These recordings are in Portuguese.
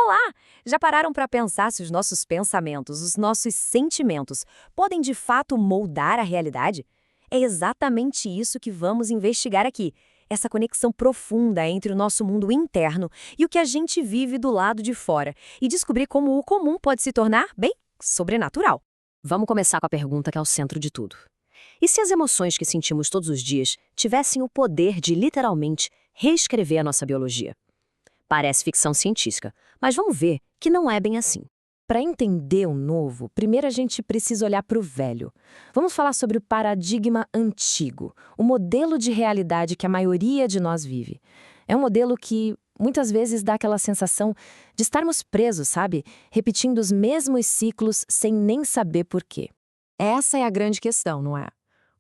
Olá! Já pararam para pensar se os nossos pensamentos, os nossos sentimentos, podem de fato moldar a realidade? É exatamente isso que vamos investigar aqui. Essa conexão profunda entre o nosso mundo interno e o que a gente vive do lado de fora, e descobrir como o comum pode se tornar, bem, sobrenatural. Vamos começar com a pergunta que é o centro de tudo. E se as emoções que sentimos todos os dias tivessem o poder de, literalmente, reescrever a nossa biologia? Parece ficção científica, mas vamos ver que não é bem assim. Para entender o novo, primeiro a gente precisa olhar para o velho. Vamos falar sobre o paradigma antigo, o modelo de realidade que a maioria de nós vive. É um modelo que muitas vezes dá aquela sensação de estarmos presos, sabe? Repetindo os mesmos ciclos sem nem saber por quê. Essa é a grande questão, não é?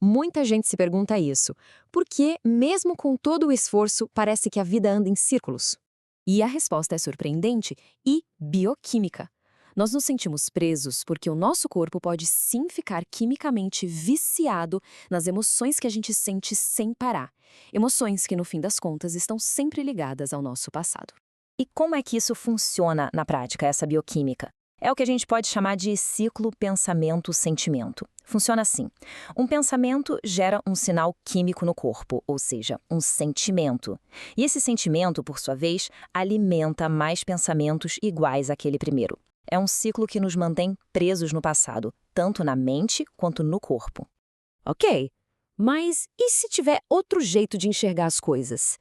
Muita gente se pergunta isso. Por que, mesmo com todo o esforço, parece que a vida anda em círculos? E a resposta é surpreendente e bioquímica. Nós nos sentimos presos porque o nosso corpo pode sim ficar quimicamente viciado nas emoções que a gente sente sem parar. Emoções que, no fim das contas, estão sempre ligadas ao nosso passado. E como é que isso funciona na prática, essa bioquímica? É o que a gente pode chamar de ciclo pensamento-sentimento. Funciona assim. Um pensamento gera um sinal químico no corpo, ou seja, um sentimento. E esse sentimento, por sua vez, alimenta mais pensamentos iguais àquele primeiro. É um ciclo que nos mantém presos no passado, tanto na mente quanto no corpo. Ok, mas e se tiver outro jeito de enxergar as coisas?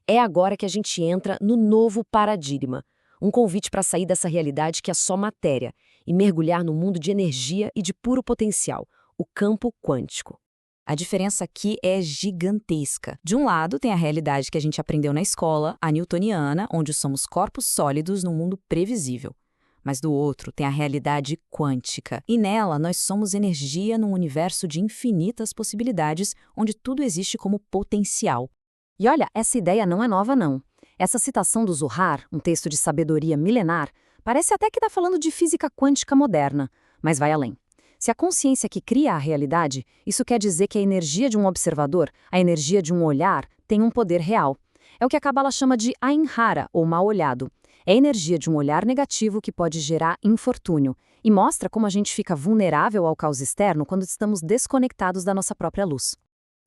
É agora que a gente entra no novo paradigma. Um convite para sair dessa realidade que é só matéria e mergulhar no mundo de energia e de puro potencial, o campo quântico. A diferença aqui é gigantesca. De um lado, tem a realidade que a gente aprendeu na escola, a newtoniana, onde somos corpos sólidos num mundo previsível. Mas do outro, tem a realidade quântica. E nela, nós somos energia num universo de infinitas possibilidades, onde tudo existe como potencial. E olha, essa ideia não é nova, não. Essa citação do Zohar, um texto de sabedoria milenar, parece até que está falando de física quântica moderna, mas vai além. Se a consciência que cria a realidade, isso quer dizer que a energia de um observador, a energia de um olhar, tem um poder real. É o que a Kabbalah chama de Ain Hara, ou mal-olhado. É a energia de um olhar negativo que pode gerar infortúnio e mostra como a gente fica vulnerável ao caos externo quando estamos desconectados da nossa própria luz.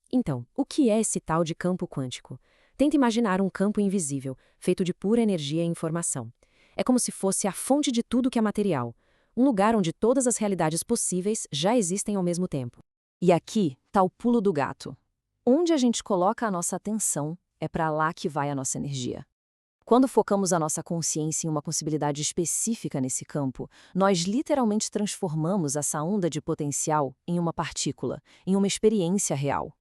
Então, o que é esse tal de campo quântico? Tenta imaginar um campo invisível, feito de pura energia e informação. É como se fosse a fonte de tudo que é material, um lugar onde todas as realidades possíveis já existem ao mesmo tempo. E aqui está o pulo do gato. Onde a gente coloca a nossa atenção, é para lá que vai a nossa energia. Quando focamos a nossa consciência em uma possibilidade específica nesse campo, nós literalmente transformamos essa onda de potencial em uma partícula, em uma experiência real.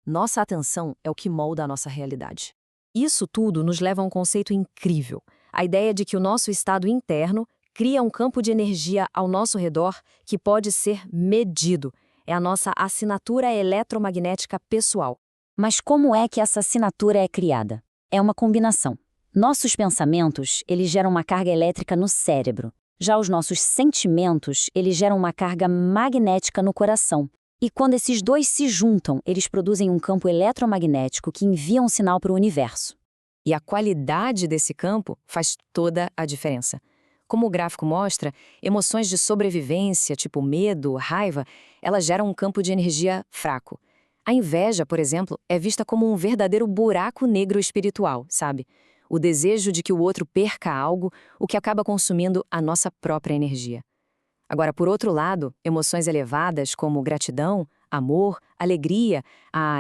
Nossa atenção é o que molda a nossa realidade. Isso tudo nos leva a um conceito incrível, a ideia de que o nosso estado interno cria um campo de energia ao nosso redor que pode ser medido. É a nossa assinatura eletromagnética pessoal. Mas como é que essa assinatura é criada? É uma combinação. Nossos pensamentos, eles geram uma carga elétrica no cérebro. Já os nossos sentimentos, eles geram uma carga magnética no coração. E quando esses dois se juntam, eles produzem um campo eletromagnético que envia um sinal para o universo. E a qualidade desse campo faz toda a diferença. Como o gráfico mostra, emoções de sobrevivência, tipo medo, raiva, elas geram um campo de energia fraco. A inveja, por exemplo, é vista como um verdadeiro buraco negro espiritual, sabe? O desejo de que o outro perca algo, o que acaba consumindo a nossa própria energia. Agora, por outro lado, emoções elevadas como gratidão, amor, alegria,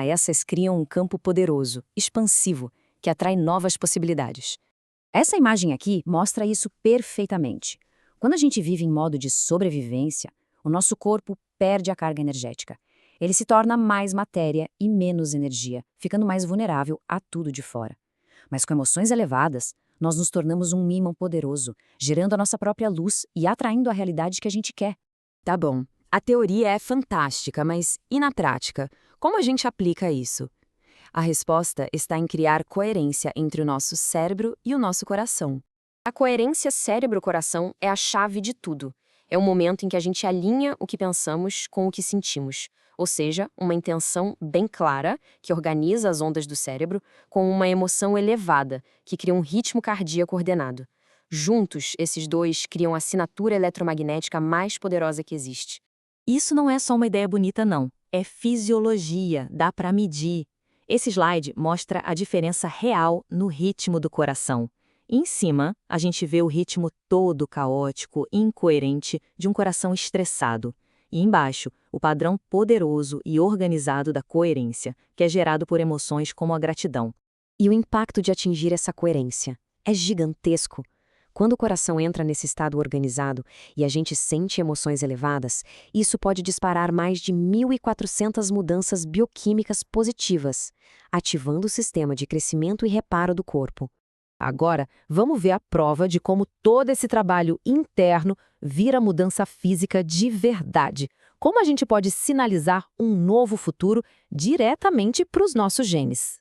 essas criam um campo poderoso, expansivo, que atrai novas possibilidades. Essa imagem aqui mostra isso perfeitamente. Quando a gente vive em modo de sobrevivência, o nosso corpo perde a carga energética. Ele se torna mais matéria e menos energia, ficando mais vulnerável a tudo de fora. Mas com emoções elevadas, nós nos tornamos um ímã poderoso, gerando a nossa própria luz e atraindo a realidade que a gente quer. Tá bom, a teoria é fantástica, mas e na prática? Como a gente aplica isso? A resposta está em criar coerência entre o nosso cérebro e o nosso coração. A coerência cérebro-coração é a chave de tudo. É o momento em que a gente alinha o que pensamos com o que sentimos, ou seja, uma intenção bem clara, que organiza as ondas do cérebro, com uma emoção elevada, que cria um ritmo cardíaco ordenado. Juntos, esses dois criam a assinatura eletromagnética mais poderosa que existe. Isso não é só uma ideia bonita, não. É fisiologia, dá para medir. Esse slide mostra a diferença real no ritmo do coração. Em cima, a gente vê o ritmo todo caótico e incoerente de um coração estressado. E embaixo, o padrão poderoso e organizado da coerência, que é gerado por emoções como a gratidão. E o impacto de atingir essa coerência é gigantesco. Quando o coração entra nesse estado organizado e a gente sente emoções elevadas, isso pode disparar mais de 1.400 mudanças bioquímicas positivas, ativando o sistema de crescimento e reparo do corpo. Agora, vamos ver a prova de como todo esse trabalho interno vira mudança física de verdade. Como a gente pode sinalizar um novo futuro diretamente para os nossos genes.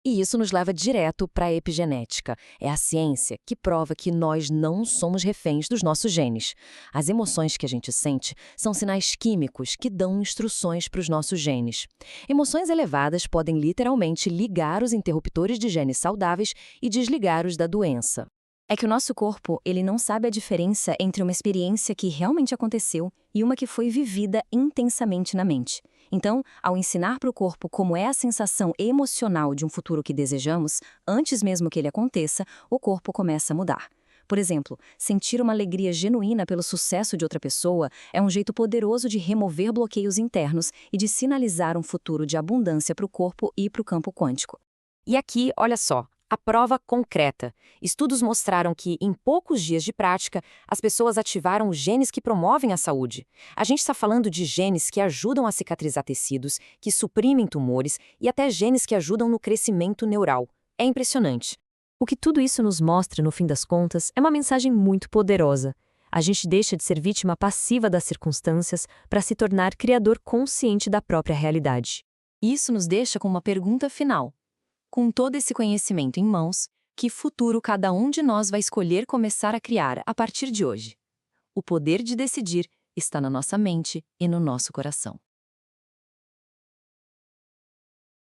E isso nos leva direto para a epigenética. É a ciência que prova que nós não somos reféns dos nossos genes. As emoções que a gente sente são sinais químicos que dão instruções para os nossos genes. Emoções elevadas podem literalmente ligar os interruptores de genes saudáveis e desligar os da doença. É que o nosso corpo, ele não sabe a diferença entre uma experiência que realmente aconteceu e uma que foi vivida intensamente na mente. Então, ao ensinar para o corpo como é a sensação emocional de um futuro que desejamos, antes mesmo que ele aconteça, o corpo começa a mudar. Por exemplo, sentir uma alegria genuína pelo sucesso de outra pessoa é um jeito poderoso de remover bloqueios internos e de sinalizar um futuro de abundância para o corpo e para o campo quântico. E aqui, olha só, a prova concreta. Estudos mostraram que, em poucos dias de prática, as pessoas ativaram os genes que promovem a saúde. A gente está falando de genes que ajudam a cicatrizar tecidos, que suprimem tumores e até genes que ajudam no crescimento neural. É impressionante. O que tudo isso nos mostra, no fim das contas, é uma mensagem muito poderosa. A gente deixa de ser vítima passiva das circunstâncias para se tornar criador consciente da própria realidade. Isso nos deixa com uma pergunta final. Com todo esse conhecimento em mãos, que futuro cada um de nós vai escolher começar a criar a partir de hoje? O poder de decidir está na nossa mente e no nosso coração.